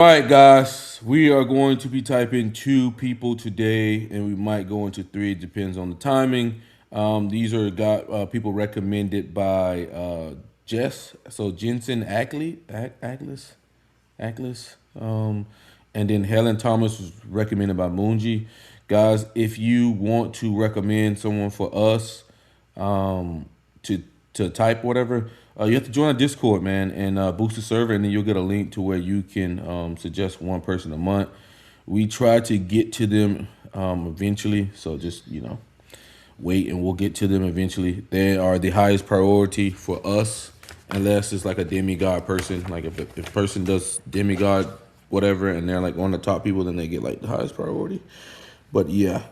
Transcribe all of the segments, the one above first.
All right, guys, we are going to be typing two people today, and we might go into three. It depends on the timing. These are people recommended by Jess. So Jensen Ackles. And then Helen Thomas was recommended by Moonji. Guys, if you want to recommend someone for us to type whatever, you have to join our Discord, man, and boost the server, and then you'll get a link to where you can suggest one person a month. We try to get to them eventually, so just wait, and we'll get to them eventually. They are the highest priority for us, unless it's like a demigod person. Like if a person does demigod whatever, and they're like one of the top people, then they get like the highest priority. But yeah,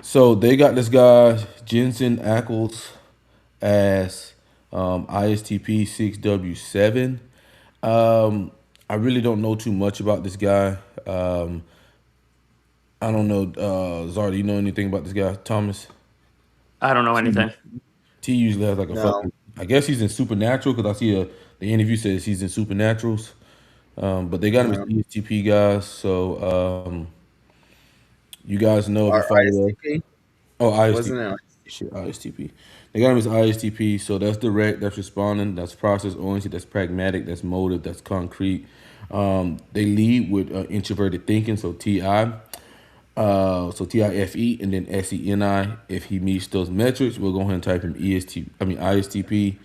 so they got this guy Jensen Ackles as ISTP 6W7. I really don't know too much about this guy. I don't know, Zara, do you know anything about this guy, Thomas? I don't know anything. T usually has like a No. I guess he's in Supernatural because I see the interview says he's in Supernaturals. But they got him as ESTP guys, so you guys know if you follow ISTP? Oh, Wasn't ISTP. it? Shit, ISTP. They got him as ISTP, so that's direct, that's responding, that's process oriented, that's pragmatic, that's motive, that's concrete. They lead with introverted thinking, so TI. So TIFE and then SENI. If he meets those metrics, we'll go ahead and type him ISTP.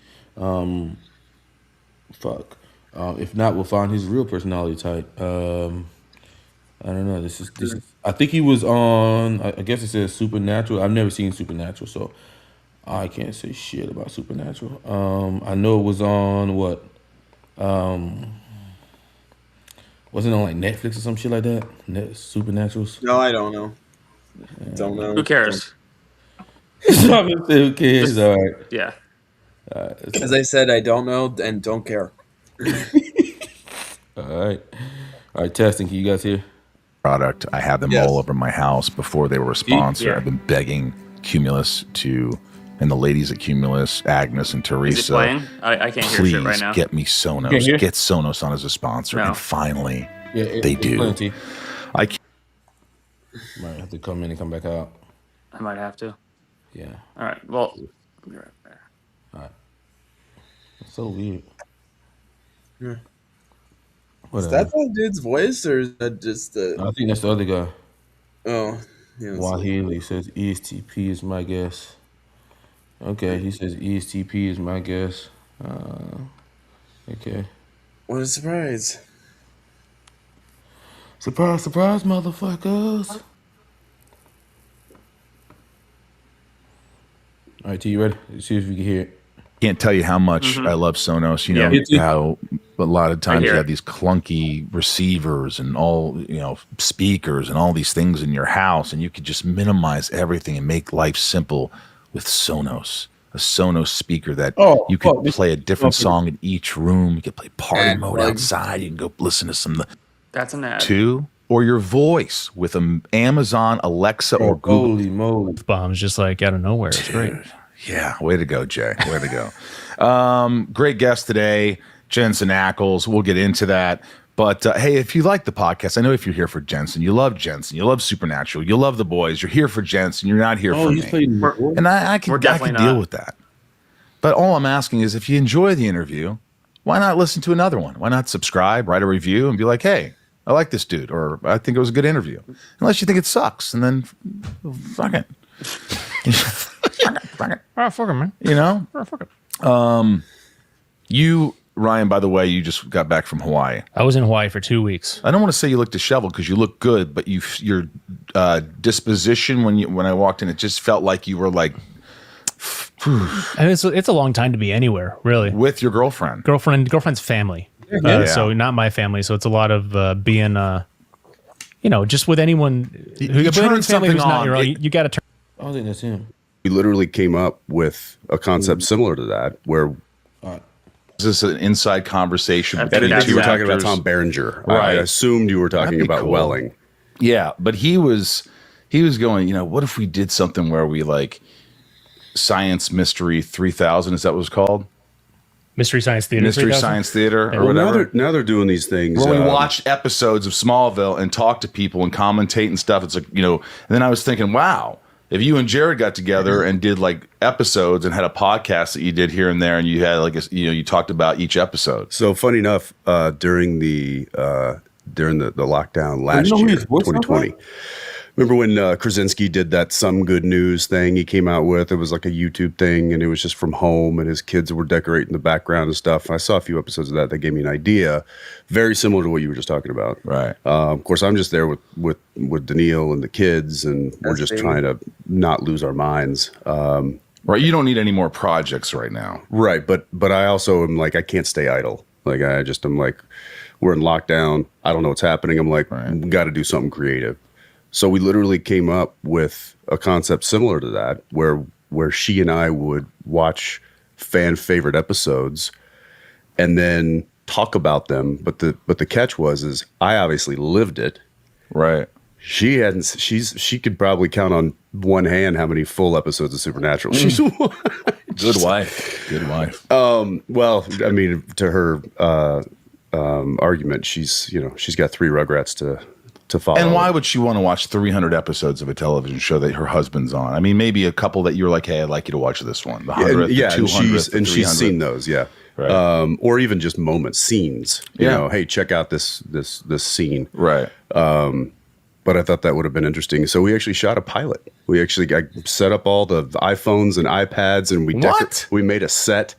Fuck. If not, we'll find his real personality type. I don't know. This is. I think he was on. I guess it says Supernatural. I've never seen Supernatural, so I can't say shit about Supernatural. I know it was on what? Wasn't it on like Netflix or some shit like that? Supernaturals. No, I don't know. Don't know. Who cares? Who cares? All right. Yeah. As I said, I don't know and don't care. All right. All right. Testing. Can you guys hear? Product. I had them Yes. all over my house before they were a sponsor. Yeah. I've been begging Cumulus and the ladies at Cumulus, Agnes and Is Teresa. it playing? I can't hear Please shit right now. get me Can't Sonos. hear? Get Sonos on as a sponsor. No. And finally, Yeah, they it's do. plenty. I can't. Might have to come in and come back out. I might have to. Yeah. All right. Well, I'll be right there. It's so weird. Yeah. Is Whatever. that the dude's voice, or is that just the? I think that's the other guy. Oh, yeah. Wahili says ESTP is my guess. Okay, he says ESTP is my guess. Okay. What a surprise! Surprise, surprise, motherfuckers. All right, T, you ready? Let's see if we can hear it. Can't tell you how much I love Sonos. You know Yeah. how a lot of times hear you it. have these clunky receivers and all speakers and all these things in your house, and you could just minimize everything and make life simple with Sonos. A Sonos speaker that you could play a different song in each room. You could play party And mode like- outside. You can go listen to some That's an ad. two or your voice with Amazon Alexa or Google. Holy moly. bombs just like out of nowhere. It's great. Yeah, way to go, Jay. Way to go. Great guest today, Jensen Ackles. We'll get into that. But hey, if you like the podcast, I know if you're here for Jensen, you love Supernatural, you love the boys, you're here for Jensen, you're not here for he's me. playing. And I can definitely deal not. with that. But all I'm asking is if you enjoy the interview, why not listen to another one? Why not subscribe, write a review, and be like, hey, I like this dude, or I think it was a good interview. Unless you think it sucks, and then fuck it. Fuck it. Oh, fuck it, man. You know? Oh, fuck it. You, Ryan, by the way, you just got back from Hawaii. I was in Hawaii for 2 weeks. I don't want to say you look disheveled because you look good, but your disposition when I walked in, it just felt like you were like I mean, it's a long time to be anywhere, really. with your girlfriend. Girlfriend's family. Yeah. So not my family. So it's a lot of being, just with anyone. You turn something on. You got to turn. I don't think that's him. We literally came up with a concept similar to that, where Is this an inside conversation I I between didn't think think you were talking about actors? Tom Berenger. I Right. assumed you were talking That'd be about cool. Welling. Yeah, but he was going, what if we did something where we like Science Mystery 3000, is that what it's called? Mystery Science Theater. Mystery 3000? Science Theater or Well, whatever. now they're doing these things. Where we watched episodes of Smallville and talk to people and commentate and stuff. It's like, and then I was thinking, wow, if you and Jared got together and did like episodes and had a podcast that you did here and there, and you had like you talked about each episode. So funny enough, during the lockdown last year, 2020. Remember when Krasinski did that Some Good News thing he came out with? It was like a YouTube thing, and it was just from home, and his kids were decorating the background and stuff. I saw a few episodes of that. That gave me an idea, very similar to what you were just talking about. Right. Of course, I'm just there with Daniil and the kids, and we're just trying to not lose our minds. Right. You don't need any more projects right now. Right. But I also am like, I can't stay idle. Like, I'm like, we're in lockdown. I don't know what's happening. I'm like, we got to do something creative. So we literally came up with a concept similar to that, where she and I would watch fan favorite episodes and then talk about them. But the catch is I obviously lived it. Right. She hadn't. She could probably count on one hand how many full episodes of Supernatural she's watched. Good wife. Good wife. Well, I mean, to her argument, she's got 3 Rugrats to follow. And why would she want to watch 300 episodes of a television show that her husband's on? I mean, maybe a couple that you're like, hey, I'd like you to watch this one. The 100th, the 200th, and she's seen those, yeah. Right. Or even just moments, scenes. You know, hey, check out this scene. Right. But I thought that would have been interesting. So we actually shot a pilot. I set up all the iPhones and iPads, and we made a set.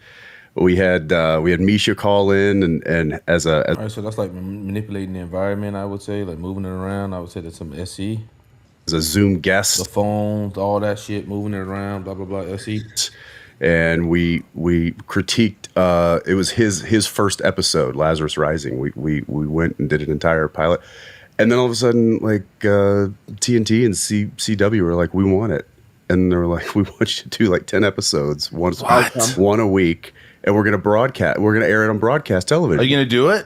We had Misha call in and All right, so that's like manipulating the environment. I would say, like moving it around. I would say that's some SE. as a Zoom guest. The phones, all that shit, moving it around, blah blah blah. SE. And we critiqued. It was his first episode, Lazarus Rising. We went and did an entire pilot, and then all of a sudden, like TNT and CW were like, "We want it," and they were like, "We want you to do like 10 episodes, one a week, and we're gonna broadcast. We're gonna air it on broadcast television." Are you gonna do it?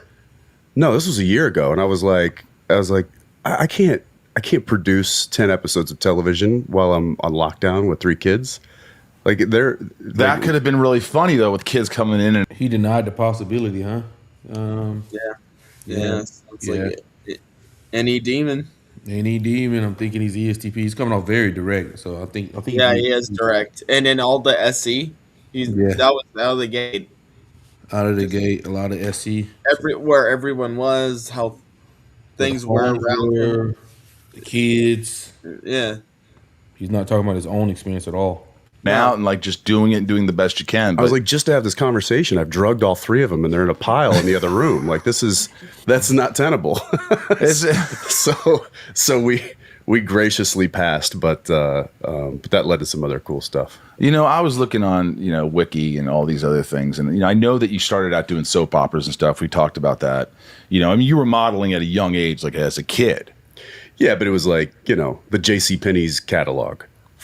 No, this was a year ago, and I was like, I can't produce 10 episodes of television while I'm on lockdown with 3 kids. Like that could have been really funny though, with kids coming in and He denied the possibility, huh? Yeah. Sounds like any demon. Any demon. I'm thinking he's ESTP. He's coming off very direct, so I think. Yeah, he is direct, and then all the SC. That was out of the gate. Out of the gate, a lot of SE. Where everyone was, how things were around him. The kids. Yeah. He's not talking about his own experience at all. now and like just doing it and doing the best you can. I was like, just to have this conversation, I've drugged all 3 of them and they're in a pile in the other room. Like that's not tenable. So we graciously passed, but that led to some other cool stuff. You know, I was looking on, Wiki and all these other things. And, I know that you started out doing soap operas and stuff. We talked about that. You were modeling at a young age, like as a kid. Yeah, but it was like, the JCPenney's catalog.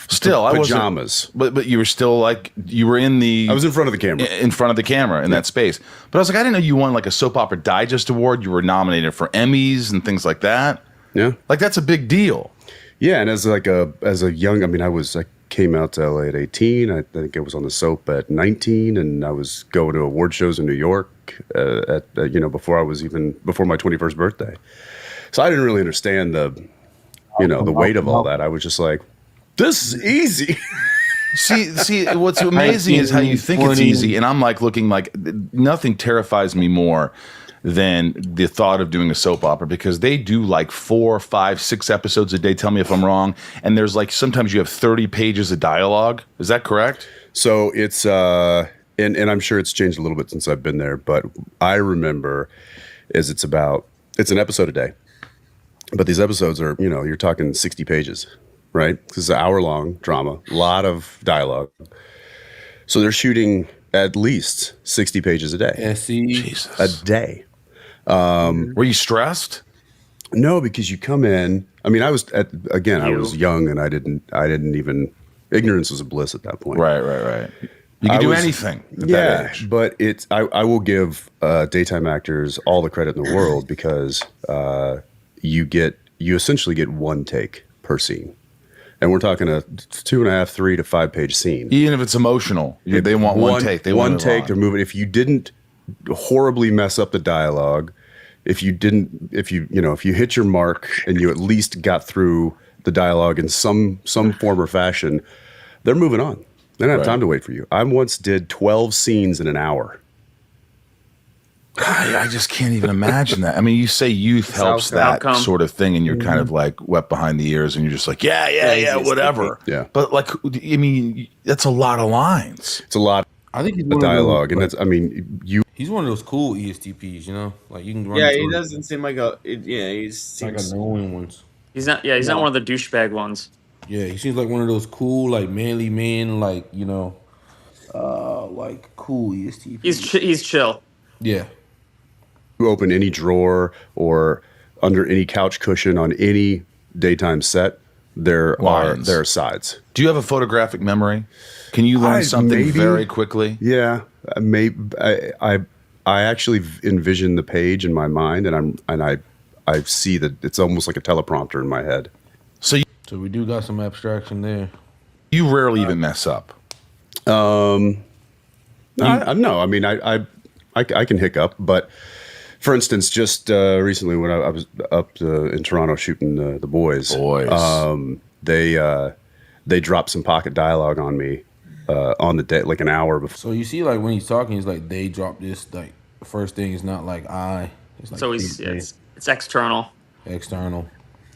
Still, pajamas. But you were still like, you were in the... I was in front of the camera. In front of the camera in that space. But I was like, I didn't know you won like a Soap Opera Digest Award. You were nominated for Emmys and things like that. Yeah. Like, that's a big deal. Yeah, and as a young, I came out to LA at 18. I think I was on the soap at 19, and I was going to award shows in New York before my 21st birthday. So I didn't really understand the weight of all that. I was just like, this is easy. See, what's amazing is how you think it's easy, and I'm like looking like nothing terrifies me more than the thought of doing a soap opera, because they do like 4, 5, 6 episodes a day. Tell me if I'm wrong. And there's like sometimes you have 30 pages of dialogue. Is that correct? So it's and I'm sure it's changed a little bit since I've been there, but I remember it's an episode a day. But these episodes are, you're talking 60 pages, right? This is an hour-long drama, a lot of dialogue. So they're shooting at least 60 pages a day. Jesus. A day. Were you stressed? No, because you come in. I mean, I was young, and I didn't even. Ignorance was a bliss at that point. Right. You can do anything at that age. But I will give daytime actors all the credit in the world, because you essentially get one take per scene. and we're talking a 2.5, 3 to 5 page scene. Even if it's emotional, they want one take. They one want take to move it. If you didn't horribly mess up the dialogue, if you hit your mark and you at least got through the dialogue in some form or fashion, they're moving on. They don't have time to wait for you. I once did 12 scenes in an hour. I just can't even imagine that. I mean, you say youth helps that sort of thing, and you're kind of like wet behind the ears, and you're just like, yeah, whatever. Yeah. But like, I mean, that's a lot of lines. It's a lot. I think he's of dialogue, and that's. I mean, he's one of those cool ESTPs, you know, like you can run. Yeah, he doesn't seem like he's like annoying ones. He's not. Yeah, he's not one of the douchebag ones. Yeah, he seems like one of those cool, like manly men, like like cool ESTPs. He's chill. Yeah. You open any drawer or under any couch cushion on any daytime set, there are sides. Do you have a photographic memory? Can you learn something very quickly? Yeah, I actually envision the page in my mind, and I see that it's almost like a teleprompter in my head. So we do got some abstraction there. You rarely even mess up. No, I mean I can hiccup, but for instance, just recently when I was up in Toronto shooting the boys, they dropped some pocket dialogue on me on the day, like an hour before. So you see, like when he's talking, he's like, they dropped this. Like the first thing is not like I. It's like so it's external. External.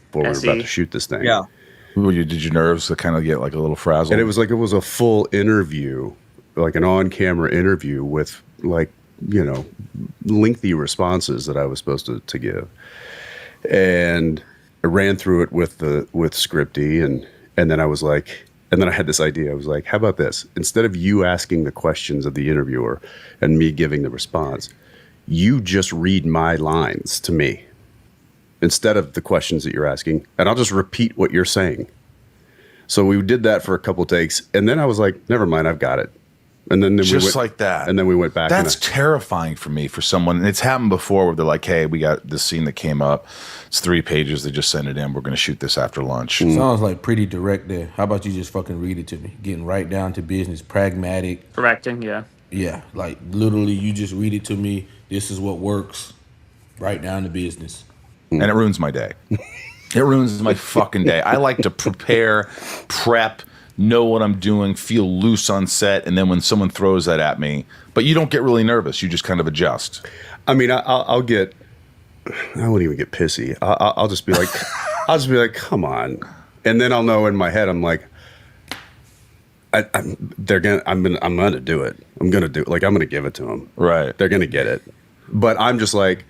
Before we were about to shoot this thing. Yeah. Did your nerves kind of get like a little frazzled? And it was a full interview, like an on-camera interview with like, lengthy responses that I was supposed to give. And I ran through it with Scripty and then I was like, and then I had this idea. I was like, how about this? Instead of you asking the questions of the interviewer and me giving the response, you just read my lines to me instead of the questions that you're asking, and I'll just repeat what you're saying. So we did that for a couple takes, and then I was like, never mind, I've got it. And then just we went, like that. And then we went back. That's terrifying for me, for someone. And it's happened before where they're like, hey, we got this scene that came up. It's 3 pages. They just sent it in. We're going to shoot this after lunch. Sounds like pretty direct there. How about you just fucking read it to me? Getting right down to business, pragmatic. Correcting, yeah. Yeah, like literally you just read it to me. This is what works. Right down to business. And it ruins my day. It ruins my fucking day. I like to prep, know what I'm doing, feel loose on set, and then when someone throws that at me, but you don't get really nervous. You just kind of adjust. I mean, I won't even get pissy. I'll just be like, come on, and then I'll know in my head I'm like, I'm gonna do it. I'm gonna give it to them. Right. They're gonna get it, but I'm just like,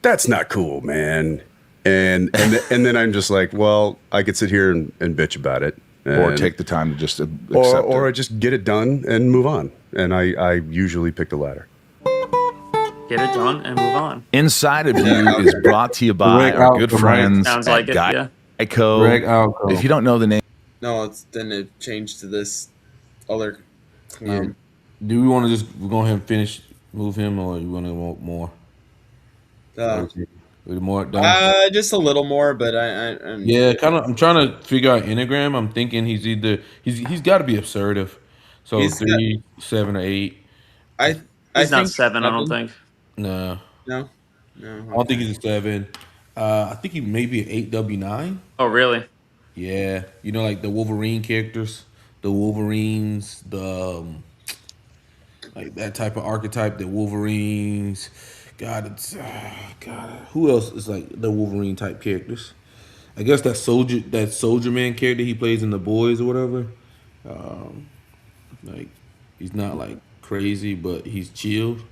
that's not cool, man. And then I'm just like, well, I could sit here and bitch about it. Or take the time to just accept or it. just get it done and move on. And I usually pick the latter. Get it done and move on. Inside of You is brought to you by our good friends Sounds like it, yeah. Geico. If you don't know the name. No, then it changed to this other. Do we want to just go ahead and finish, move him, or you want to want more? More done? Just a little more, but I'm yeah, kind of. I'm trying to figure out Enneagram. I'm thinking he's got to be assertive. So he's 3, 7, or 8. He's not 7. I don't think. No. Okay. I don't think he's a 7. I think he may be an 8W9. Oh, really? Yeah, like the Wolverine characters, the Wolverines, the like that type of archetype. The Wolverines. God, who else is like the Wolverine type characters? I guess that soldier man character he plays in The Boys or whatever. Like he's not like crazy, but he's chilled.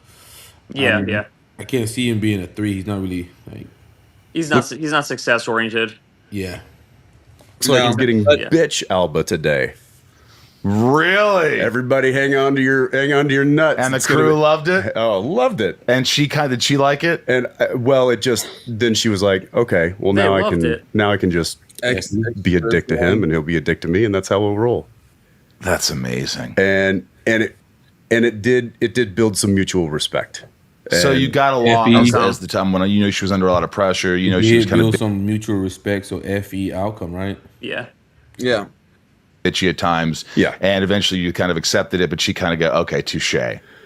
Yeah, yeah. I can't see him being a 3. He's not really like. He's not success oriented. Yeah. Looks like he's getting bitch Alba today. Really? Everybody hang on to your nuts. And the crew loved it? Oh, loved it. And did she like it? And then she was like, okay, well now I can just be a dick to him and he'll be a dick to me, and that's how we'll roll. That's amazing. And it did build some mutual respect. So you got along as the time when she was under a lot of pressure. She was kind of some mutual respect. So FE outcome, right? Yeah. Yeah. bitchy at times. Yeah. And eventually you kind of accepted it, but she kind of go, okay, touche,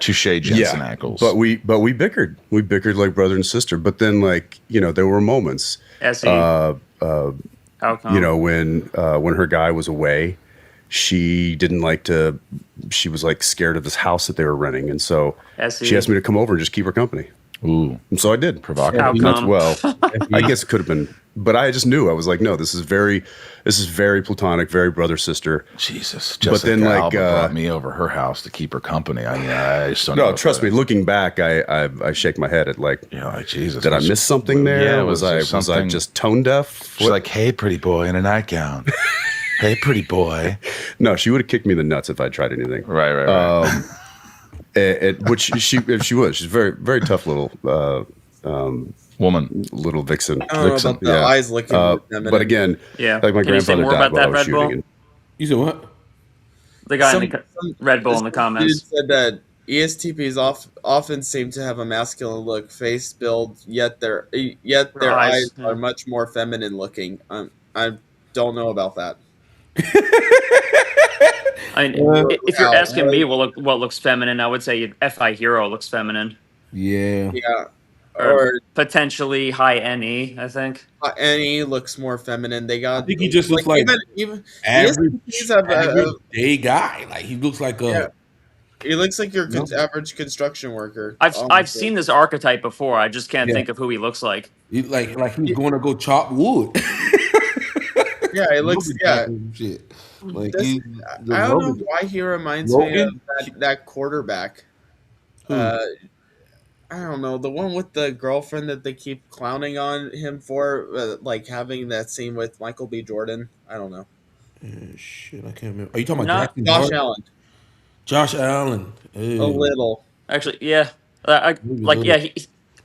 Jensen Ackles. But we bickered. We bickered like brother and sister. But then, like, you know, there were moments. SE. How come? You know, when her guy was away, she didn't like to. She was like scared of this house that they were renting, and so SE. she asked me to come over and just keep her company. Ooh. And so I did. Provocative. How come? Well, I guess it could have been, but I just knew. I was like, no, this is very platonic, very brother sister. Jesus. But then, like, Alba brought me over her house to keep her company. I just don't know. No, trust me. Looking back, I shake my head at like, like, Jesus. Did I miss something there? Yeah, was I just tone deaf? She's like, hey, pretty boy in a nightgown. Hey, pretty boy. No, she would have kicked me in the nuts if I tried anything. Right. Which she was. She's very, very tough little woman, little vixen. I don't know about the eyes looking. But again, yeah. like my Can you say grandfather more died about while I that was Red Bull? shooting. You said what? The guy in the Red Bull in the comments dude said that ESTPs often seem to have a masculine look, face build, yet their eyes are much more feminine looking. I don't know about that. I mean, if you're asking me what looks feminine, I would say FI Hero looks feminine. Yeah. Yeah. Or potentially high NE, I think. NE looks more feminine. They got. I think he just looks like even average day guy. Like he looks like a. Yeah. He looks like your average construction worker. I've seen this archetype before. I just can't think of who he looks like. Like he's going to go chop wood. Yeah, it looks shit. Like I don't know why he reminds me of that quarterback. I don't know, the one with the girlfriend that they keep clowning on him for, like having that scene with Michael B. Jordan. I don't know. Shit, I can't remember. Are you talking about Josh Allen? Josh Allen. A little. Actually, yeah. I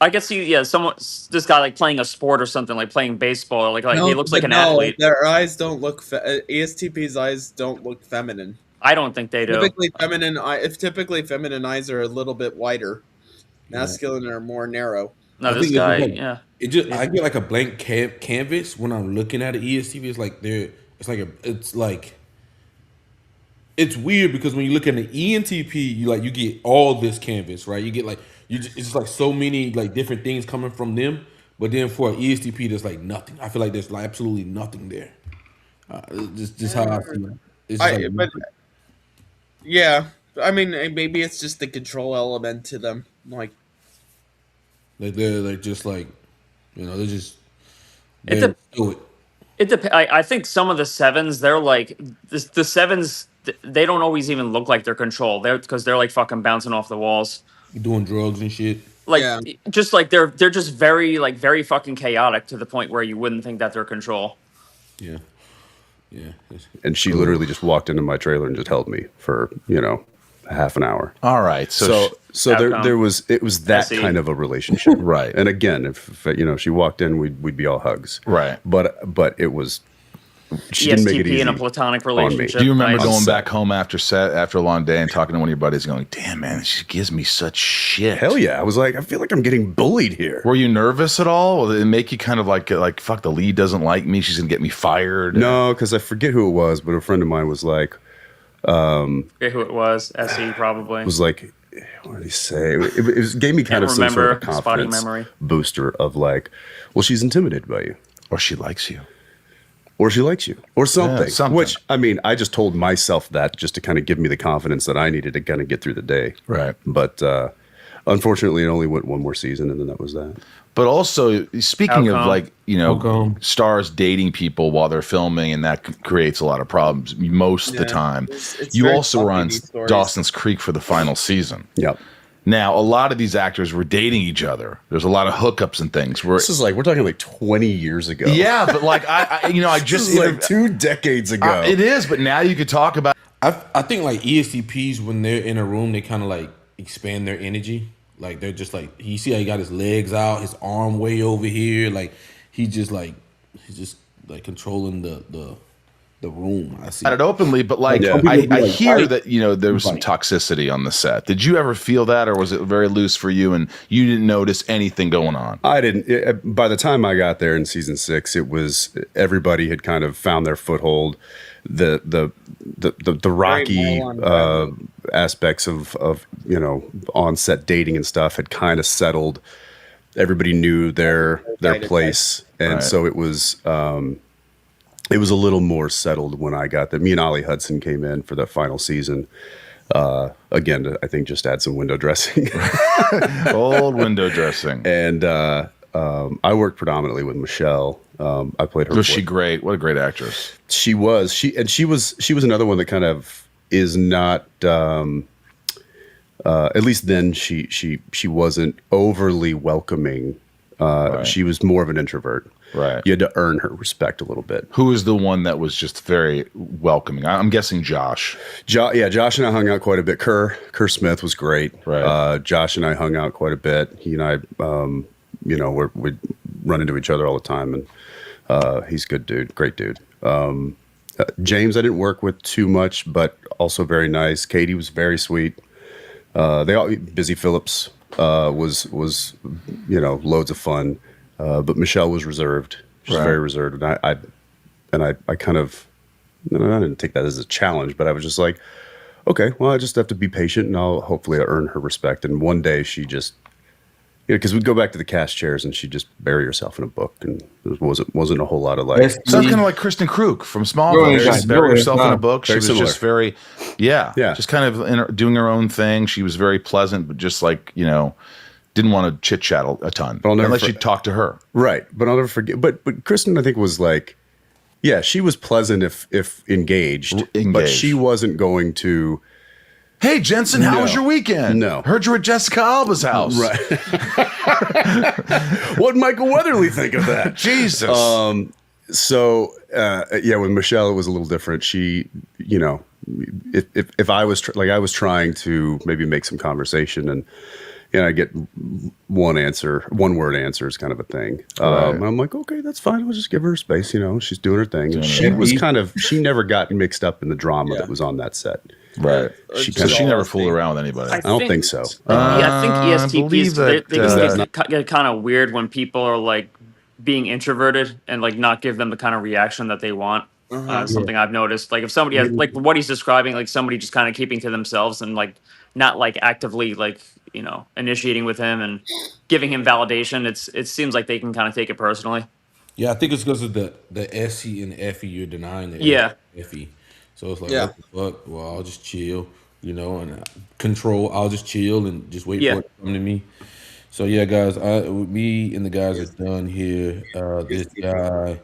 can see this guy like playing a sport or something, like playing baseball. Like he looks like an athlete. Their eyes don't look. ESTP's eyes don't look feminine. I don't think they do. Typically feminine eyes are a little bit wider. Masculine are more narrow. No, this guy, I get like a blank canvas when I'm looking at an ESTP. It's weird because when you look at an ENTP, you get all this canvas, right? You get like it's just like so many like different things coming from them. But then for an ESTP, there's like nothing. I feel like there's like absolutely nothing there. Just how I feel. Yeah, I mean, maybe it's just the control element to them. Like they're like just like, they're just do it. It depends. I think some of the sevens, they're like the sevens. They don't always even look like they're controlled. Because they're like fucking bouncing off the walls, doing drugs and shit. Like just like they're just very fucking chaotic to the point where you wouldn't think that they're control. Yeah. And she literally just walked into my trailer and just held me for half an hour. All right. So it was that kind of a relationship. Right. And again, if she walked in, we'd be all hugs. Right. But it was, she didn't make it easy in a platonic relationship. Do you remember going back home after a long day and talking to one of your buddies going, damn, man, she gives me such shit. Hell yeah. I was like, I feel like I'm getting bullied here. Were you nervous at all? Did it make you kind of like, fuck, the lead doesn't like me. She's going to get me fired. No, because I forget who it was, but a friend of mine was like, forget who it was. SE probably. Was like, what did he say? It gave me kind of some sort of confidence booster of like, well, she's intimidated by you. Or she likes you. Or she likes you. Or something. Yeah, something. Which, I mean, I just told myself that just to kind of give me the confidence that I needed to kind of get through the day. Right. But unfortunately, it only went one more season, and then that was that. But also, speaking of like, stars dating people while they're filming, and that creates a lot of problems most of the time. You also were on Dawson's Creek for the final season. Yep. Now, a lot of these actors were dating each other. There's a lot of hookups and things. This is like, we're talking like 20 years ago. Yeah, but like, I just... This is like 2 decades ago. It is, but now you could talk about... I think like ESTPs, when they're in a room, they kind of like expand their energy. Like they're just like, you see how he got his legs out, his arm way over here. Like he's just like controlling the the room. I see At it openly, but like Yeah. I hear that there was some toxicity on the set. Did you ever feel that, or was it very loose for you and you didn't notice anything going on? I didn't. By the time I got there in season 6, it was everybody had kind of found their foothold. The rocky aspects of on-set dating and stuff had kind of settled. Everybody knew their place, and so it was a little more settled when I got there. Me and Ollie Hudson came in for the final season. Again, I think just add some window dressing. Old window dressing. And I worked predominantly with Michelle. I played her. Was she great? What a great actress. She was. She was another one that kind of is not. At least then she wasn't overly welcoming. Right. She was more of an introvert. Right. You had to earn her respect a little bit. Who was the one that was just very welcoming? I'm guessing Josh. Yeah, Josh and I hung out quite a bit. Kerr Smith was great. Right. Josh and I hung out quite a bit. He and I, we'd run into each other all the time, and he's a good dude, great dude. James I didn't work with too much, but also very nice. Katie was very sweet. Busy Phillips was loads of fun. But Michelle was reserved. She was very reserved, and I kind of, I didn't take that as a challenge, but I was just like, okay, well, I just have to be patient, and I'll hopefully earn her respect. And one day she just, because we'd go back to the cast chairs, and she'd just bury herself in a book, and there wasn't a whole lot of like. Sounds kind of like Kristen Krug from Smallville. She just buried herself in a book. She was similar. just very, just kind of doing her own thing. She was very pleasant, but just like didn't want to chit chat a ton unless you talk to her. Right. But I'll never forget. But Kristen, I think, was like, yeah, she was pleasant if engaged, but she wasn't going to. Hey, Jensen, how was your weekend? No. Heard you were at Jessica Alba's house. Right. What'd Michael Weatherly think of that? Jesus. With Michelle, it was a little different. She, if I was I was trying to maybe make some conversation and I get one word answers kind of a thing. And I'm like, okay, that's fine. I'll just give her space. She's doing her thing. And she never got mixed up in the drama that was on that set. Right. She never fooled around with anybody. I don't think so. I think ESTPs, they get kind of weird when people are like being introverted and like not give them the kind of reaction that they want. Something I've noticed, like if somebody has like what he's describing, like somebody just kind of keeping to themselves and like not like actively like initiating with him and giving him validation, it seems like they can kind of take it personally. Yeah, I think it's because of the SE and FE you're denying the FE. So it's like, what the fuck? Well, I'll just chill, and control. I'll just chill and just wait for it to come to me. So yeah, guys, me and the guys are done here. This guy,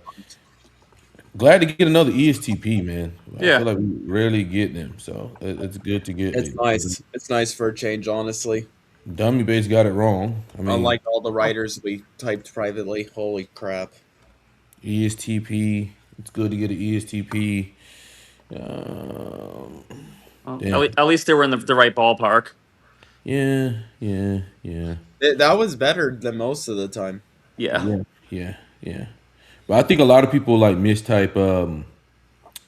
glad to get another ESTP, man. I feel like we rarely get them, so it's good to get. It's nice. It's nice for a change, honestly. Dummy Base got it wrong. I mean, unlike all the writers we typed privately. Holy crap. ESTP. It's good to get an ESTP. At least they were in the right ballpark. Yeah. That was better than most of the time. Yeah. But I think a lot of people like mistype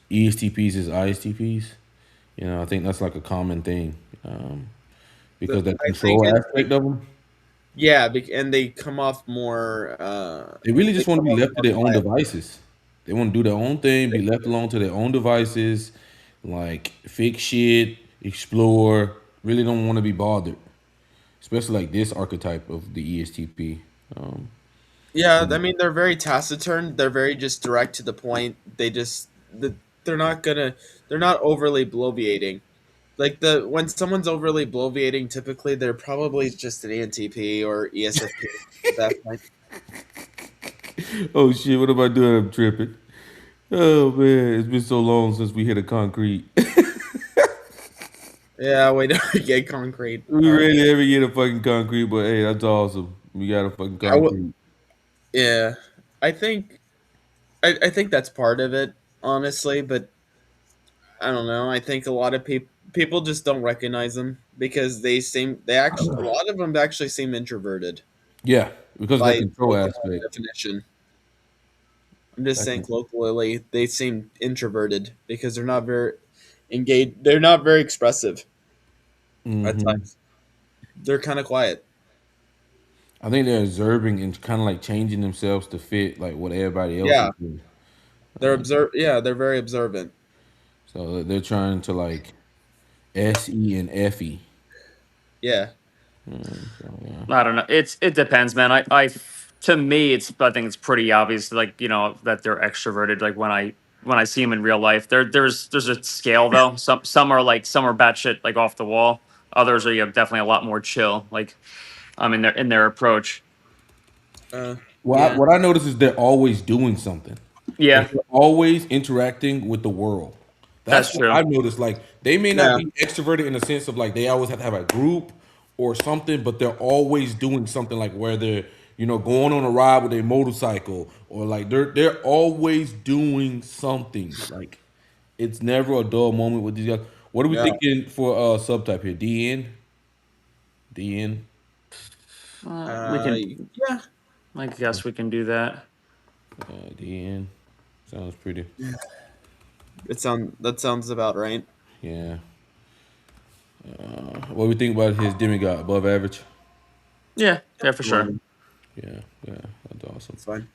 ESTPs as ISTPs. I think that's like a common thing because that control aspect of them. Yeah, and they come off more. They really just want to be left to their own devices. They want to do their own thing, be left alone to their own devices, like fix shit, explore. Really don't want to be bothered, especially like this archetype of the ESTP. Yeah, I mean they're very taciturn. They're very just direct to the point. They're not overly bloviating. Like when someone's overly bloviating, typically they're probably just an ENTP or ESFP at that point. Oh shit! What am I doing? I'm tripping. Oh man, it's been so long since we hit a concrete. Yeah, we never get concrete. We rarely ever get a fucking concrete, but hey, that's awesome. We got a fucking concrete. Yeah, I think that's part of it, honestly. But I don't know. I think a lot of people just don't recognize them because a lot of them actually seem introverted. Yeah, because of the control aspect. Definition. I'm just saying colloquially, they seem introverted because they're not very engaged. They're not very expressive at Mm-hmm. times. They're kind of quiet. I think they're observing and kind of like changing themselves to fit like what everybody else is Yeah, doing. they're very observant. So they're trying to like SE and FE. Yeah. So, yeah. I don't know. It depends, man. To me, I think it's pretty obvious, like that they're extroverted. Like when I see them in real life, there's a scale though. Some are batshit like off the wall. Others are definitely a lot more chill. Like in their approach. Yeah. What I notice is they're always doing something. Yeah, Like they're always interacting with the world. That's that's what true. I've noticed. Like they may not Yeah. be extroverted in the sense of like they always have to have a group or something, but they're always doing something like where they're going on a ride with a motorcycle or like they're always doing something. Like it's never a dull moment with these guys. What are we Yeah. thinking for subtype here? DN? DN? We can. Yeah. I guess we can do that. DN. Sounds pretty. That sounds about right. Yeah. What do we think about his demigod? Above average? Yeah, for sure. Yeah, yeah, that's awesome. It's fine.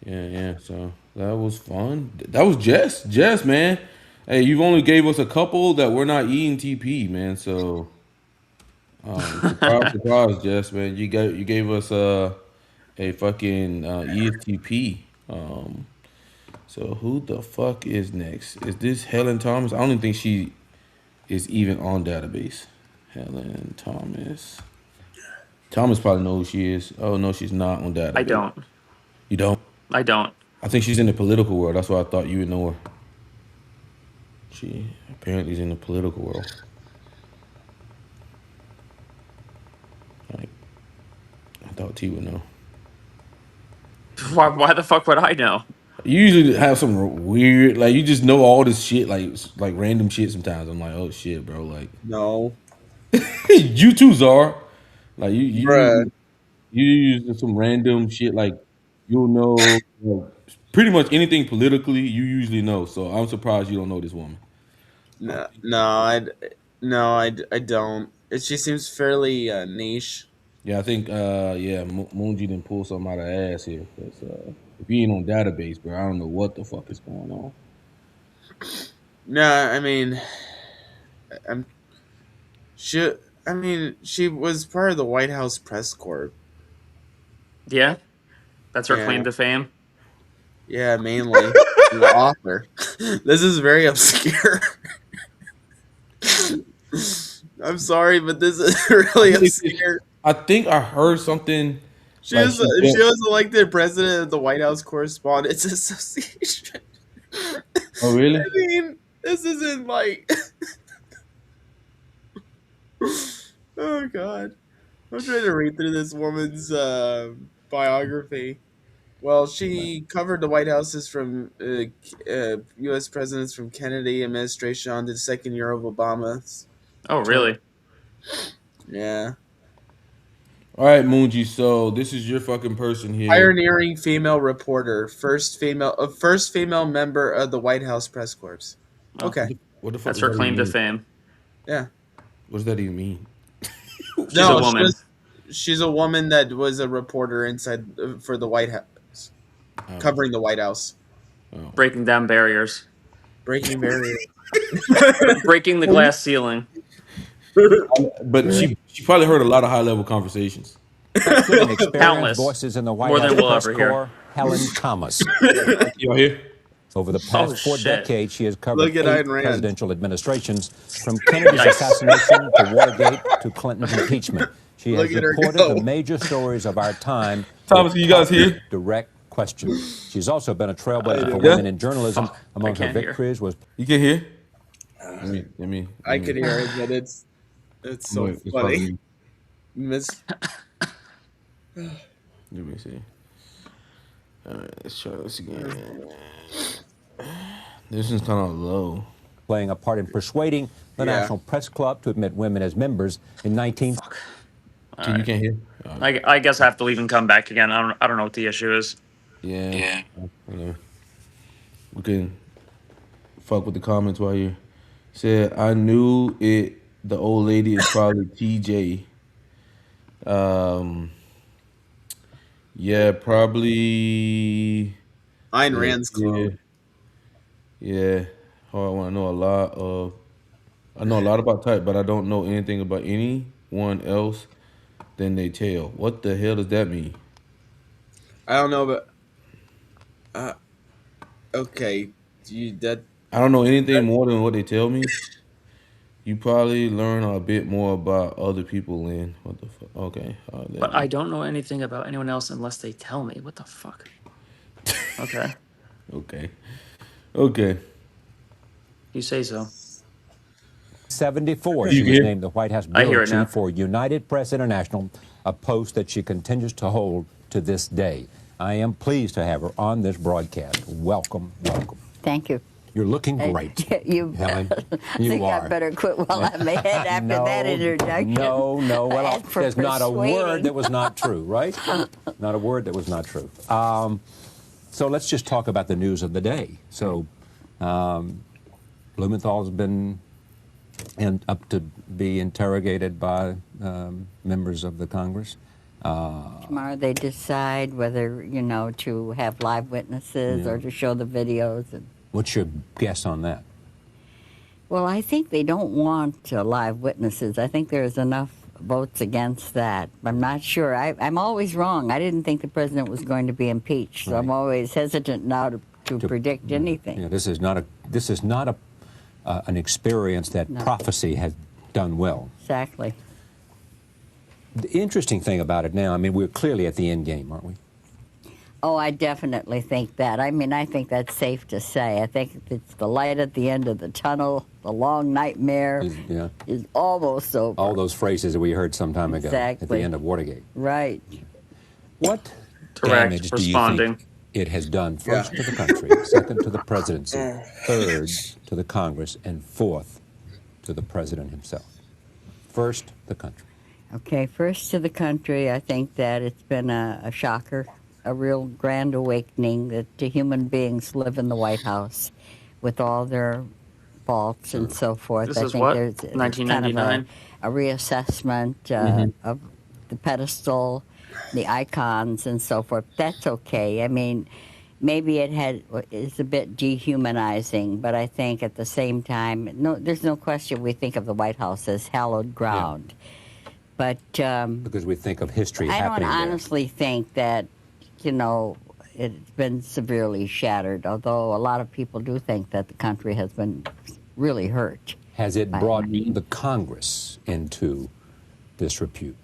Yeah. So that was fun. That was Jess, man. Hey, you've only gave us a couple that we're not eating TP, man. So, surprise, Jess, man. You gave us a fucking ESTP. So who the fuck is next? Is this Helen Thomas? I don't even think she is even on database. Helen Thomas. Thomas probably knows who she is. Oh no, she's not on database. I don't. You don't? I don't. I think she's in the political world. That's why I thought you would know her. She apparently is in the political world. Like, I thought T would know. Why the fuck would I know? You usually have some weird, like you just know all this shit, like random shit. Sometimes I'm like, oh shit, bro. Like No. you too, Czar. Like Bruh. you use some random shit. Like you'll know pretty much anything politically. You usually know. So I'm surprised you don't know this woman. No, I don't. She seems fairly niche. Yeah, I think Moonji didn't pull something out of her ass here. Cause if you ain't on database, bro, I don't know what the fuck is going on. No, I mean, I'm she. I mean, she was part of the White House press corps. Yeah, that's her Yeah. claim to fame. Yeah, mainly the author. This is very obscure. I'm sorry, but this is really obscure. I think I heard something. She like was elected president of the White House Correspondents Association. Oh really? I mean, this isn't like. Oh God, I'm trying to read through this woman's biography. Well, she covered the White Houses from U.S. presidents from Kennedy administration on to the second year of Obama's. Oh, really? Yeah. All right, Moonji. So this is your fucking person here. Pioneering female reporter, first female member of the White House press corps. Oh. Okay. What the fuck? That's does her that claim even to mean? fame. Yeah. What does that even mean? She's a woman. She's a woman that was a reporter inside for the White House, covering the White House, Breaking down barriers. breaking barriers. Breaking the glass ceiling. But she probably heard a lot of high level conversations. Countless. Voices in the White More House than we'll press ever hear. corps, Helen Thomas. Y'all hear? Over the past 4 shit. decades, she has covered Look at 8 Ayn Rand. presidential administrations, from Kennedy's assassination to Watergate to Clinton's impeachment. She has Look at her reported go. the major stories of our time. Thomas, with can you guys tough, hear? direct questions. She's also been a trailblazer for Yeah? women in journalism. Among her can't hear. victories was You can hear? Let me. I could hear it, but it's so It's funny. probably- Miss. Let me see. All right, let's try this again. This one's kind of low. playing a part in persuading the Yeah. National Press Club to admit women as members in 19... So you can't hear? I guess I have to leave and come back again. I don't know what the issue is. Yeah. I know. we can fuck with the comments while you said I knew it. The old lady is probably TJ. Um, yeah, probably. Ayn Yeah, Rand's yeah, clone. yeah. Oh, I want to know a lot of. I know a lot about type, but I don't know anything about anyone else than they tell. What the hell does that mean? I don't know, but okay, you that I don't know anything more than what they tell me. You probably learn a bit more about other people, Lynn. What the fuck? Okay, But I don't know anything about anyone else unless they tell me. What the fuck? Okay, okay, okay. you say so. 74, You she was hear? named the White House I hear bureau it now. chief for United Press International, a post that she continues to hold to this day. I am pleased to have her on this broadcast. Welcome, welcome. Thank you. You're looking great, You, Helen. I You think are. I better quit while I'm ahead after that introduction. No. Well, As for there's not a word persuading. that was not true, right? Not a word that was not true. So let's just talk about the news of the day. So Blumenthal's been up to be interrogated by members of the Congress. Tomorrow they decide whether, to have live witnesses or to show the videos. What's your guess on that? Well, I think they don't want live witnesses. I think there's enough votes against that. I'm not sure. I'm always wrong. I didn't think the president was going to be impeached, so I'm always hesitant now to predict anything. Yeah, this is not an experience that prophecy has done well. Exactly. The interesting thing about it now, I mean, we're clearly at the end game, aren't we? Oh, I definitely think that. I mean, I think that's safe to say. I think it's the light at the end of the tunnel. The long nightmare is almost over. All those phrases that we heard some time ago at the Exactly. end of Watergate. Right. What Correct. damage do you Responding. think it has done, first to the country, second to the presidency, third to the Congress, and fourth to the president himself? First, the country. Okay, first to the country, I think that it's been a shocker, a real grand awakening that the human beings live in the White House with all their faults and so forth. This I is think what? there's kind of 1999? a reassessment of the pedestal, the icons and so forth. That's okay. I mean, maybe is a bit dehumanizing, but I think at the same time, there's no question we think of the White House as hallowed ground. But Because we think of history I don't happening there. honestly think that, it's been severely shattered, although a lot of people do think that the country has been really hurt. Has it brought the Congress into disrepute?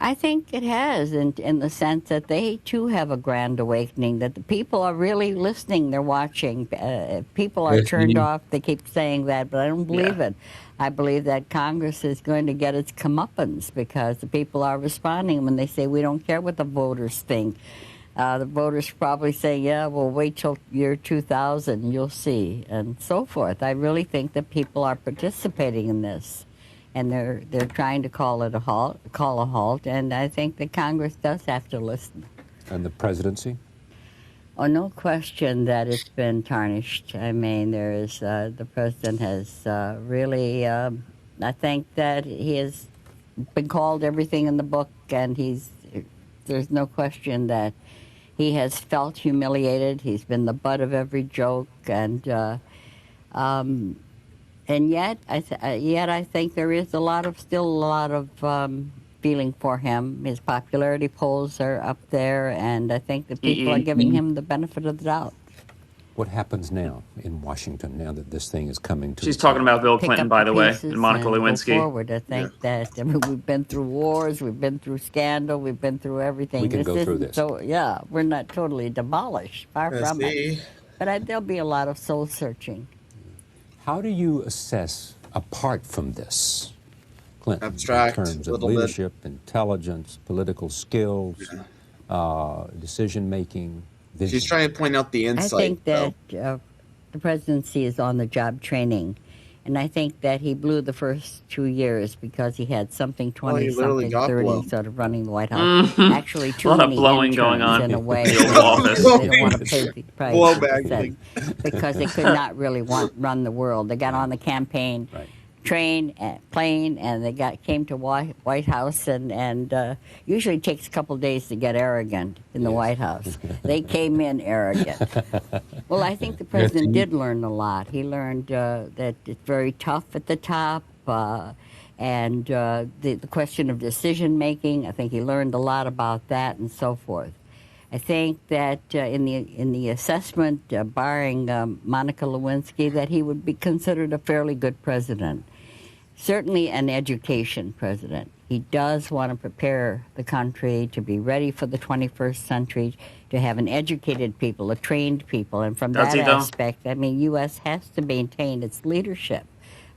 I think it has, in the sense that they, too, have a grand awakening, that the people are really listening, they're watching. People are turned off. They keep saying that, but I don't believe it. I believe that Congress is going to get its comeuppance because the people are responding when they say, we don't care what the voters think. The voters probably say, yeah, well, wait till year 2000, you'll see, and so forth. I really think that people are participating in this. And they're trying to call a halt, and I think that Congress does have to listen. And the presidency? Oh, no question that it's been tarnished. I mean, the president has really, I think that he has been called everything in the book, and there's no question that he has felt humiliated. He's been the butt of every joke, and yet, I think there is still a lot of feeling for him. His popularity polls are up there, and I think that people are giving him the benefit of the doubt. What happens now in Washington now that this thing is coming to? She's talking about Bill Pick Clinton, up by the the way, pieces and Monica and go Lewinsky. forward. I think that we've been through wars, we've been through scandal, we've been through everything. We can go through isn't this. So yeah, we're not totally demolished, far from it. But there'll be a lot of soul searching. How do you assess, apart from this, Clinton, Abstract, in terms of little bit. leadership, intelligence, political skills, decision-making, vision? She's trying to point out the insight. I think that the presidency is on-the-job training, And I think that he blew the first 2 years because he had something 20 literally something got 30 blown. sort of running the White House. Actually, A too lot of many blowing interns going on in a way. in the Oval Office. They don't want to pay the price of the Blowback. Senate because they could not really run the world. They got on the campaign train, plane, and they came to White House, and usually it takes a couple days to get arrogant in the White House. They came in arrogant. Well, I think the president did learn a lot. He learned that it's very tough at the top, and the question of decision making. I think he learned a lot about that and so forth. I think that in the assessment, barring Monica Lewinsky, that he would be considered a fairly good president. Certainly an education president. He does want to prepare the country to be ready for the 21st century, to have an educated people, a trained people. And from that aspect, I mean, U.S. has to maintain its leadership.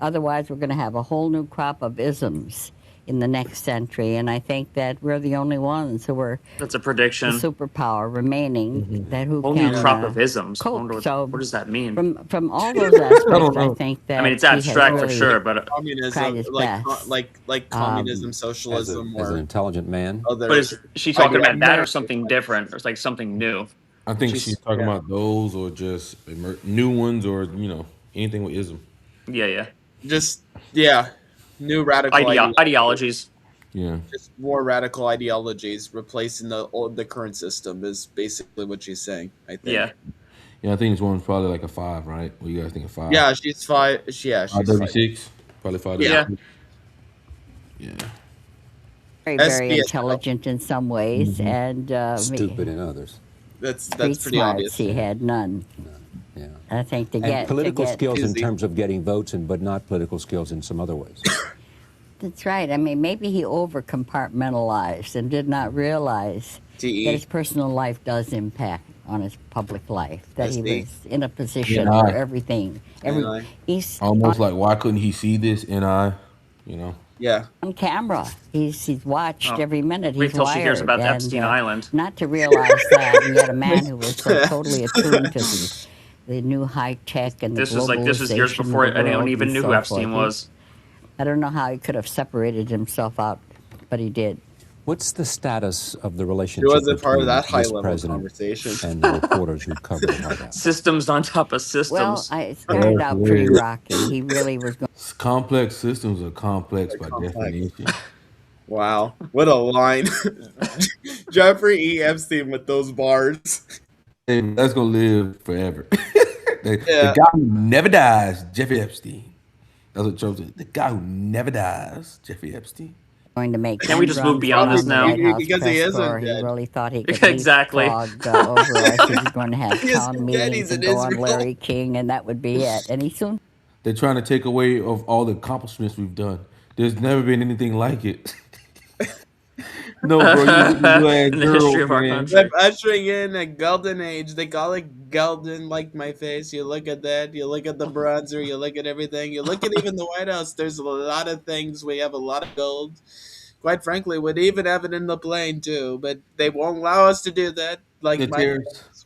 Otherwise, we're going to have a whole new crop of isms in the next century, and I think that we're the only ones who are That's a prediction. the superpower remaining that who Whole can new crop of isms. cope. What does that mean? From all those aspects, I think that I mean, it's he has abstract for really sure, but tried Communism, his like best. like communism, socialism, As an or intelligent man. other. but is she talking about that or something different, or it's like something new? I think she's talking about those, or just new ones, or anything with ism. Yeah. Just new radical Ideologies. Yeah. Just more radical ideologies replacing the current system is basically what she's saying. I think. Yeah, I think this one's probably like a 5, right? What do you guys think, a 5? Yeah, she's 5. She's 536, probably 5. Yeah. very intelligent in some ways, and Stupid in others. That's street pretty smarts obvious. he had none. Yeah. I think political skills in Easy. terms of getting votes, but not political skills in some other ways. That's right. I mean, maybe he over compartmentalized and did not realize that his personal life does impact on his public life. That he was in a position for everything. He's almost like, why couldn't he see this? Yeah. on camera. He's watched every minute. He's Wait till wired, she hears about and, Epstein Island. Not to realize that he had a man who was so totally attuned to the new high tech and the This was years globalization of before the anyone world even and knew so who Epstein forth. was. I don't know how he could have separated himself out, but he did. What's the status of the relationship He wasn't part of between that high this level president conversation. and the reporters who cover the White House? Systems on top of systems. Well, it started out pretty rocky. He really was going. Complex systems are complex by complex. definition. Wow, what a line. Jeffrey E. Epstein with those bars. Hey, that's gonna live forever. The guy who never dies, Jeffrey Epstein. That's what Trump said. The guy who never dies, Jeffrey Epstein. Going to make. Can we just move beyond this now? Because he isn't He dead. really thought he could Exactly. leapfrog, over us. He was going to have He town isn't dead, meetings he's and in go on Israel. Larry King, and that would be it. And he soon. They're trying to take away of all the accomplishments we've done. There's never been anything like it. No, bro, you In the history of our country. I'm ushering in a golden age. They call it golden, like my face. You look at that. You look at the bronzer. You look at everything. You look at even the White House. There's a lot of things. We have a lot of gold. Quite frankly, we'd even have it in the plane too, but they won't allow us to do that. Like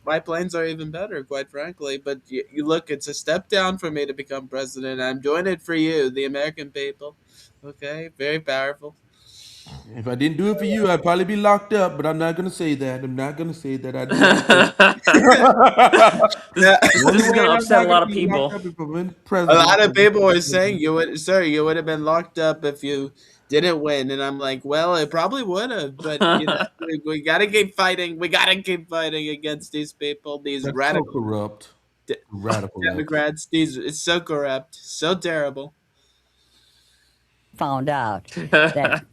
my planes are even better, quite frankly. But you look, it's a step down for me to become president. I'm doing it for you, the American people. Okay, very powerful. If I didn't do it for you, I'd probably be locked up, but I'm not going to say that. I'm not going to say that. I This is going to upset a lot of people. A lot of people are saying you would have been locked up if you didn't win, and I'm like, well, it probably would have, but we got to keep fighting. We got to keep fighting against these people, these radical, so corrupt, radical Democrats. It's so corrupt, so terrible. Found out that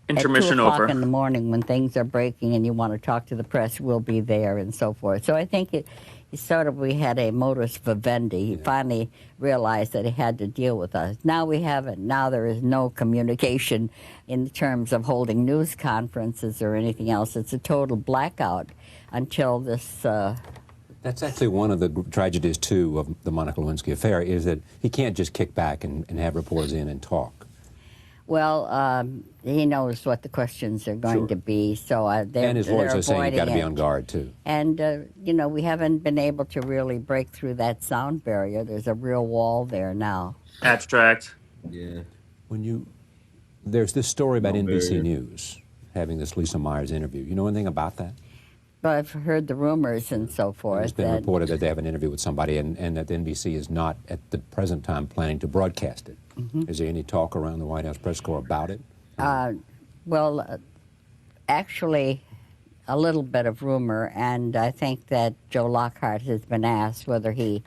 Intermission at 2 o'clock over. in the morning when things are breaking and you want to talk to the press, we'll be there and so forth. So I think it sort of, we had a modus vivendi. He finally realized that he had to deal with us. Now we haven't. Now there is no communication in terms of holding news conferences or anything else. It's a total blackout until this. That's actually one of the tragedies, too, of the Monica Lewinsky affair, is that he can't just kick back and have reporters in and talk. Well, he knows what the questions are going to be, so And his lawyers are saying you've got to be on guard, too. And, we haven't been able to really break through that sound barrier. There's a real wall there now. Abstract. Yeah. There's this story about No NBC barrier. News having this Lisa Myers interview. You know anything about that? But I've heard the rumors and so forth. It's been reported that they have an interview with somebody and that NBC is not, at the present time, planning to broadcast it. Is there any talk around the White House press corps about it? Actually, a little bit of rumor, and I think that Joe Lockhart has been asked whether he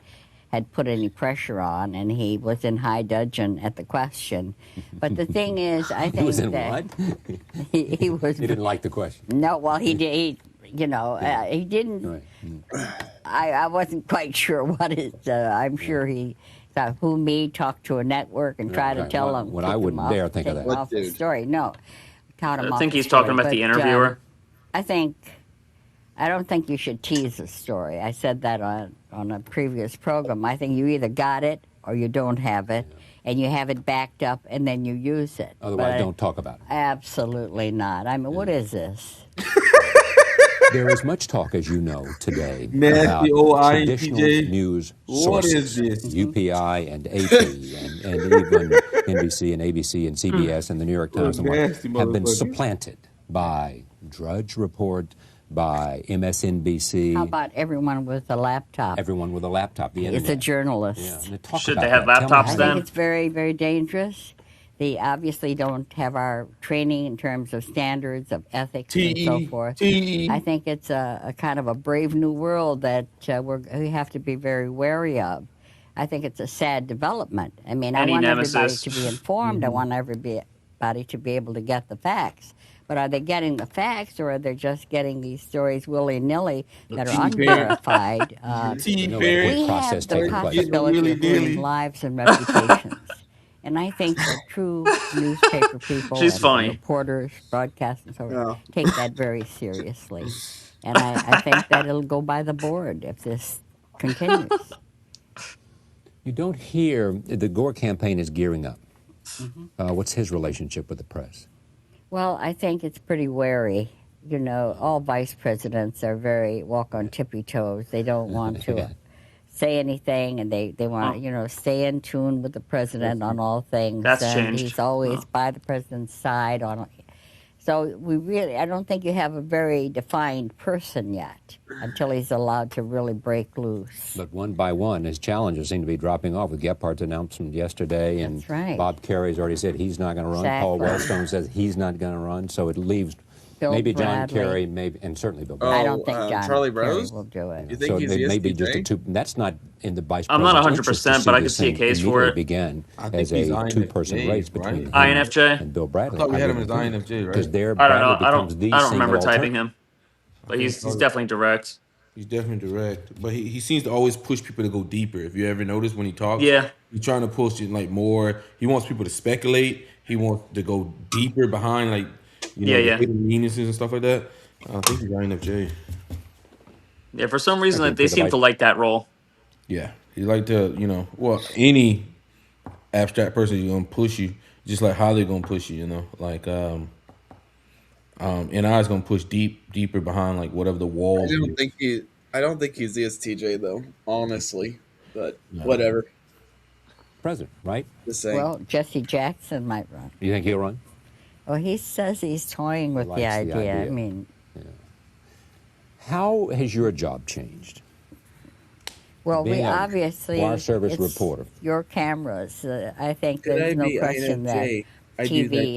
had put any pressure on, and he was in high dudgeon at the question. But the thing is, I think He was in that what? he was. He didn't like the question. No, well, he did. He didn't. Right. I wasn't quite sure what it. I'm sure he thought, who me talk to a network and try to tell them. Well, I wouldn't dare think of that. Off the story. No, count him I off think the he's talking story. about the But, interviewer. I don't think you should tease a story. I said that on a previous program. I think you either got it or you don't have it, and you have it backed up, and then you use it. Otherwise, don't talk about it. Absolutely not. I mean, what is this? There is much talk, as you know, today Nasty about old traditional INTJ. news What sources, is this? UPI and AP, and even NBC and ABC and CBS and the New York Times and what nasty have been motherfuckers. supplanted by Drudge Report, by MSNBC. How about everyone with a laptop? Everyone with a laptop, the internet. It's a journalist. Yeah, and talk Should about they have that. Tell me laptops how I then? think it's very, very dangerous. They obviously don't have our training in terms of standards of ethics and so forth. I think it's a kind of a brave new world that we have to be very wary of. I think it's a sad development. I mean, I Any want nemesis. everybody to be informed. I want everybody to be able to get the facts. But are they getting the facts, or are they just getting these stories willy-nilly that are unverified? We have process the taking place. possibility of Willy-nilly. ruining lives and reputations. And I think that true newspaper people She's and funny. reporters, broadcasters, take that very seriously. And I think that it'll go by the board if this continues. You don't hear, the Gore campaign is gearing up. What's his relationship with the press? Well, I think it's pretty wary. All vice presidents are very walk on tippy toes. They don't want to say anything, and they want to, stay in tune with the president on all things. That's and changed. He's always by the president's side on. So I don't think you have a very defined person yet until he's allowed to really break loose. But one by one, his challengers seem to be dropping off. With Gephardt's announcement yesterday, and That's right. Bob Kerry's already said he's not going to run. Paul Exactly. Wellstone says he's not going to run. So it leaves Bill maybe John Bradley. Kerry, maybe, and certainly Bill Oh, Bradley. I don't think John Charlie Kerry Rose? will do it. You think So he's it may be just a ESTJ? two. That's not in the vice I'm not president's interest 100%, to but I this could see a thing case for immediately it. Begin I think as he's a two-person INFJ, race between him right? INFJ? and Bill Bradley. I thought we had him as agree. INFJ, Because right? there, I don't know. Bradley becomes the I don't single remember typing alternative. him, but he's definitely direct. He's definitely direct, but he seems to always push people to go deeper. If you ever notice when he talks, Yeah. he's trying to push it like more. He wants people to speculate. He wants to go deeper behind, like Yeah. the hidden meanesses and stuff like that. I think he's INFJ. Yeah, for some reason think they for the seem vice- to like that role. Yeah, he like to, any abstract person is gonna push you, just like how they're gonna push you. Like and I's gonna push deeper behind like whatever the wall. I don't think he's ESTJ though, honestly. But whatever. President, right? Just saying. Well, Jesse Jackson might run. You think he'll run? Well, he says he's toying with the likes the idea. I idea. mean, How has your job changed? well, we Being a obviously wire service it's reporter. your cameras. I think Could there's I no be question that INFJ? I do TV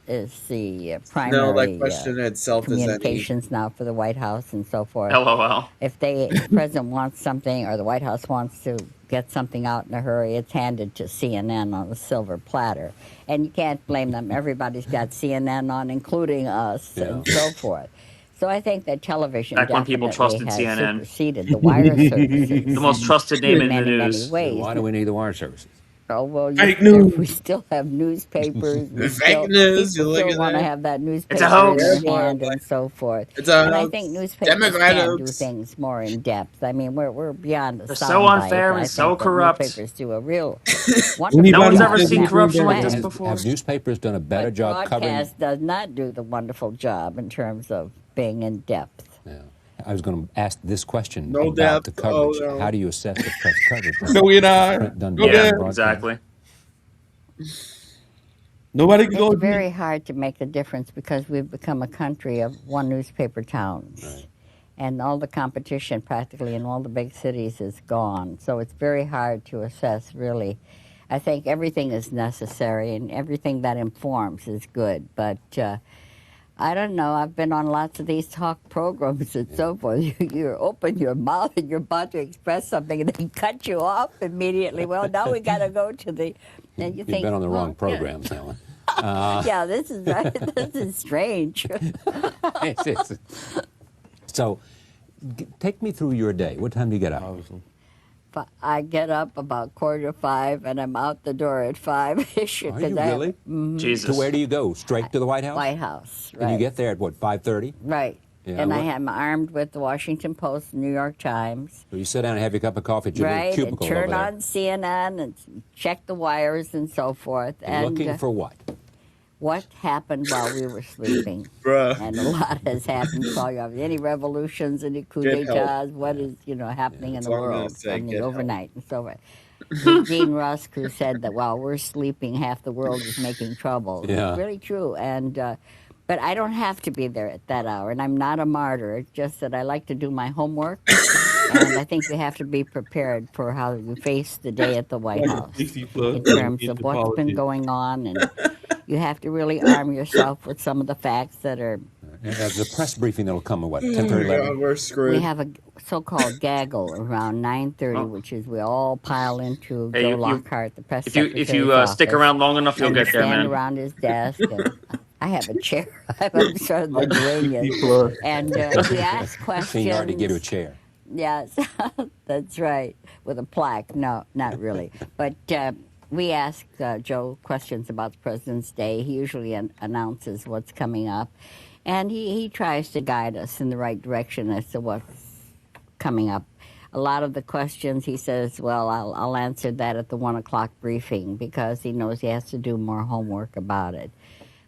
that is the No, primary that question itself is any. communications now for the White House and so forth. LOL. If the president wants something or the White House wants to get something out in a hurry, it's handed to CNN on a silver platter. And you can't blame them. Everybody's got CNN on, including us, and so forth. So I think that television Back when definitely people trusted has CNN. superseded the wire services. The most trusted name in the many, news. many ways. Why do we need the wire services? Oh, well, Fake news. we still have newspapers. Fake news. You People look still at want to that. have that It's a newspaper in hoax. their Yeah, boy. hand and so forth. It's a And I hoax. think newspapers Democrat can do hoax. things more in depth. I mean, we're beyond the They're so soundbite. unfair I and think so that corrupt. newspapers do a real wonderful Anybody No one's job ever in seen that corruption like respect. this before. Have newspapers done a better But job covering? broadcast does not do the wonderful job in terms of being in depth. Yeah. I was going to ask this question No about depth. the coverage. Oh, no. How do you assess the press coverage? No, we're not. Print done No, better Yeah, than broadcast? exactly. Nobody can go. It's very hard to make a difference because we've become a country of one newspaper towns. Right. And all the competition practically in all the big cities is gone. So it's very hard to assess, really. I think everything is necessary and everything that informs is good. But I don't know. I've been on lots of these talk programs and so forth. You open your mouth and you're about to express something and they cut you off immediately. Well, now we got to go to the... And You've been on the wrong programs, Helen. Yeah, this is strange. So, take me through your day. What time do you get up? But I get up about 4:45 and I'm out the door at 5-ish. Are you really? Jesus. To where do you go? Straight to the White House? White House, right. And you get there at what, 5:30? Right. Yeah, and I what- am armed with the Washington Post, New York Times. So you sit down and have your cup of coffee at your little Right, and cubicle turn over there. on CNN and check the wires and so forth. And Looking for what? what happened while we were sleeping. Bruh. And a lot has happened while you have any revolutions, any coup Get help. d'etats, what is, happening in the that's all I'm gonna world. say, I mean, get help. overnight and so forth. Big Gene Rusk, who said that while we're sleeping, half the world is making trouble. Yeah. It's really true. And but I don't have to be there at that hour, and I'm not a martyr. It's just that I like to do my homework, and I think we have to be prepared for how you face the day at the White House in terms of what's been going on, and you have to really arm yourself with some of the facts that are. The press briefing that'll come at what, 10:30, God, 11? we're screwed. We have a so-called gaggle around 9:30, which is we all pile into Hey, Joe you- Lockhart, the press If you secretary's stick office, around long enough, you'll and get there, stand man. around his desk. And I have a chair. I'm sort of the geranium. And we ask questions. Senior already gave you a chair. Yes, that's right. With a plaque. No, not really. But we ask Joe questions about the President's Day. He usually announces what's coming up. And he tries to guide us in the right direction as to what's coming up. A lot of the questions he says, well, I'll answer that at the 1 o'clock briefing because he knows he has to do more homework about it.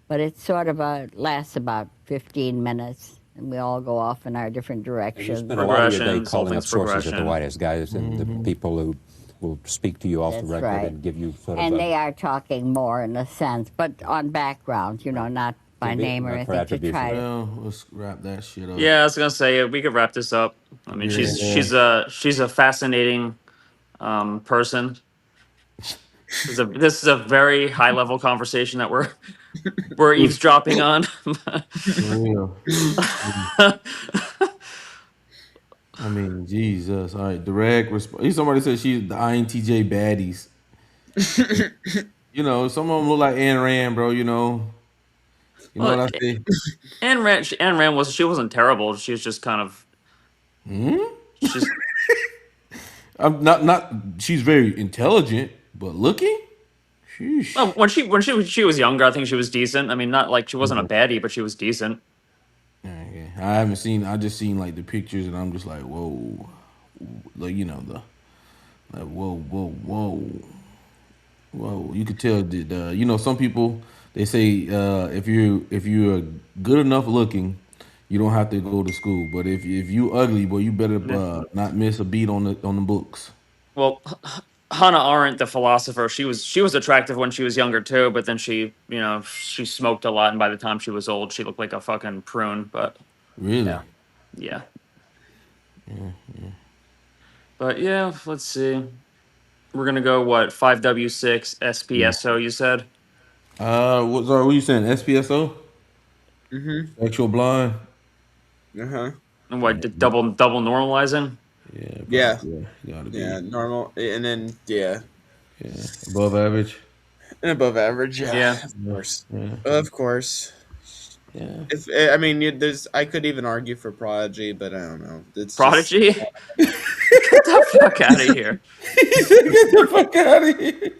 But it's sort of lasts about 15 minutes, and we all go off in our different And you directions. spend a lot of your day Progression, calling up something's sources at the progression. White House, guys, and the people who will speak to you off the That's record right. and give you sort And of they are talking more in a sense, but on background, not by Could be, name or not for anything to try to. Well, let's wrap that shit up. Yeah, I was gonna say we could wrap this up. I mean, she's a fascinating person. This is a very high level conversation that we're eavesdropping on. For real. I mean, Jesus. All right, direct response. Somebody said she's the INTJ baddies. Some of them look like Ayn Rand, bro. You know Well, what I say? Anne Rand she wasn't terrible. She was just kind of. She's I'm not. She's very intelligent, but looking. Sheesh. well, when she was younger, I think she was decent. I mean, not like she wasn't a baddie, but she was decent. Okay. I haven't seen. I just seen like the pictures, and I'm just like, whoa, like whoa. You could tell that. Some people they say if you're good enough looking, you don't have to go to school. But if you ugly, boy, you better not miss a beat on the books. Well, Hannah Arendt, the philosopher, she was attractive when she was younger too, but then she smoked a lot, and by the time she was old, she looked like a fucking prune. But Really? yeah. But yeah, let's see. We're gonna go 5W6 SPSO. You said What you saying? SPSO? Sexual blind. Uh-huh. and what double normalizing. Yeah. Gotta be. Yeah, normal. And then, yeah. Above average. And above average, yeah. Yeah. Of course. Yeah. Of course. Yeah. I could even argue for Prodigy, but I don't know. It's Prodigy. Get the fuck out of here. Get the fuck out of here.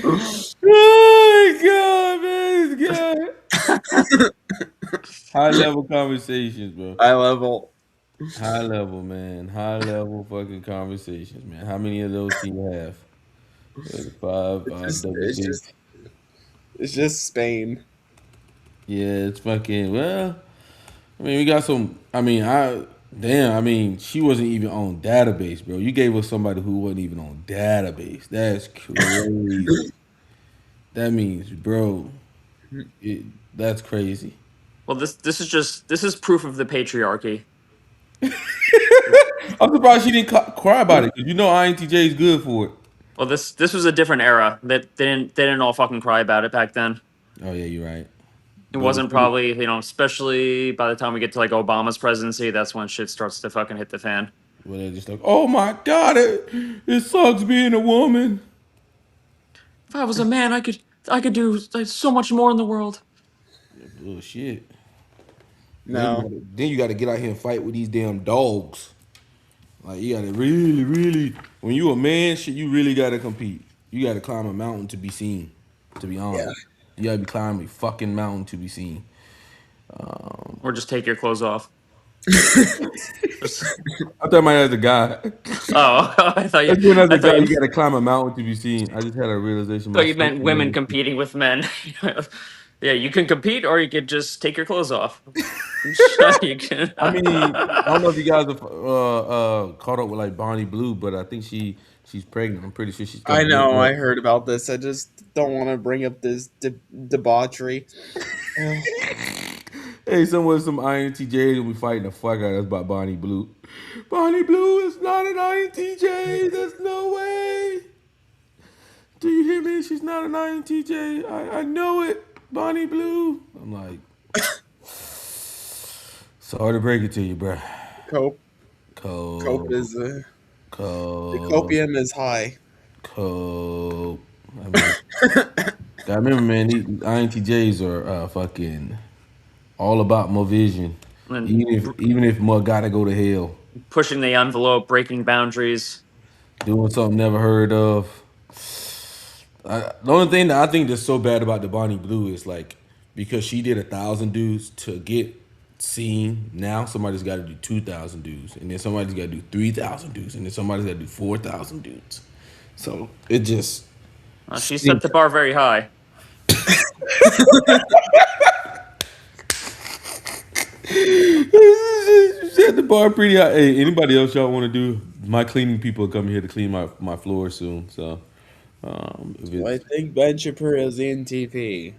Oh my god, man, it's good. High level conversations, bro. High level. High level, man. High level fucking conversations, man. How many of those can you have? Five double It's digits. just it's just Spain. Yeah, it's fucking. Well, I mean, we got some. I mean, damn. I mean, she wasn't even on database, bro. You gave us somebody who wasn't even on database. That's crazy. That means, bro, that's crazy. Well, this is proof of the patriarchy. I'm surprised she didn't cry about it because you know INTJ is good for it. Well, this was a different era. That they didn't all fucking cry about it back then. Oh yeah, you're right. It But wasn't probably, especially by the time we get to like Obama's presidency, that's when shit starts to fucking hit the fan. well, they're just like, oh my god, it sucks being a woman. If I was a man, I could do like, so much more in the world. Bullshit. No. Then you got to get out here and fight with these damn dogs. Like you got to really, really. When you a man, shit, you really got to compete. You got to climb a mountain to be seen. To be honest, you got to be climbing a fucking mountain to be seen. Or just take your clothes off. I thought my as a guy. Oh, I thought you. As soon as I a guy, thought you you. got to climb a mountain to be seen. I just had a realization. Thought you meant women competing with men. Yeah, you can compete, or you could just take your clothes off. You can. I mean, I don't know if you guys have caught up with like Bonnie Blue, but I think she's pregnant. I'm pretty sure she's I coming. know. I heard about this. I just don't want to bring up this debauchery. Hey, some INTJs will be fighting the fuck out of us about Bonnie Blue. Bonnie Blue is not an INTJ. There's no way. Do you hear me? She's not an INTJ. I know it. Bonnie Blue. I'm like, sorry to break it to you, bruh. Cope is the copium is high. Cope. I mean, I remember, man, these INTJs are fucking all about more vision. And Even if more gotta go to hell. pushing the envelope, breaking boundaries. Doing something never heard of. The only thing that I think that's so bad about the Bonnie Blue is like because she did 1,000 dudes to get seen. Now somebody's got to do 2,000 dudes, and then somebody's got to do 3,000 dudes, and then somebody's got to do 4,000 dudes. So it just She set the bar very high. set the bar pretty high. Hey, anybody else y'all want to do? My cleaning people are coming here to clean my floor soon. So, I think Ben Shapiro is ENTP.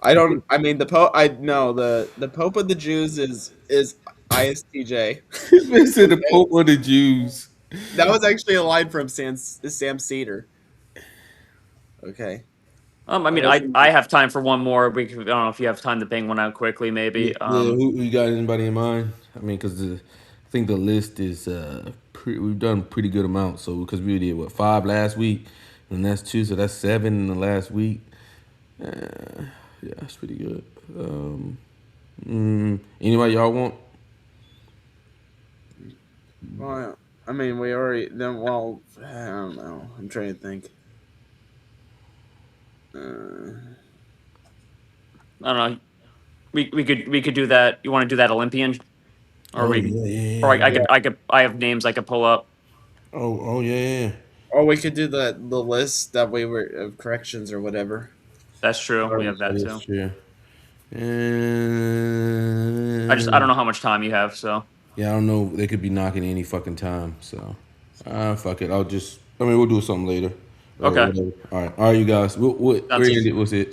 I don't. I mean, the Pope. I no the Pope of the Jews is ISTJ. They said the Pope of the Jews. That was actually a line from Sam Cedar. Okay. I mean, I have time for one more. I don't know if you have time to bang one out quickly, maybe. Who you got anybody in mind? I mean, because I think the list is we've done pretty good amount. So because we did 5 last week, and that's 2, so that's 7 in the last week. Yeah, that's pretty good. Anybody y'all want? Well, I mean, we already then. Well, I don't know. I'm trying to think. I don't know. We could do that. You want to do that Olympian, or I have names I could pull up. Oh yeah. Or we could do the list that way of corrections or whatever. That's true. We have that too. Sure. I don't know how much time you have, so. Yeah, I don't know. They could be knocking any fucking time. So, fuck it. We'll do something later. Okay. All right, you guys. We'll end it. What's it?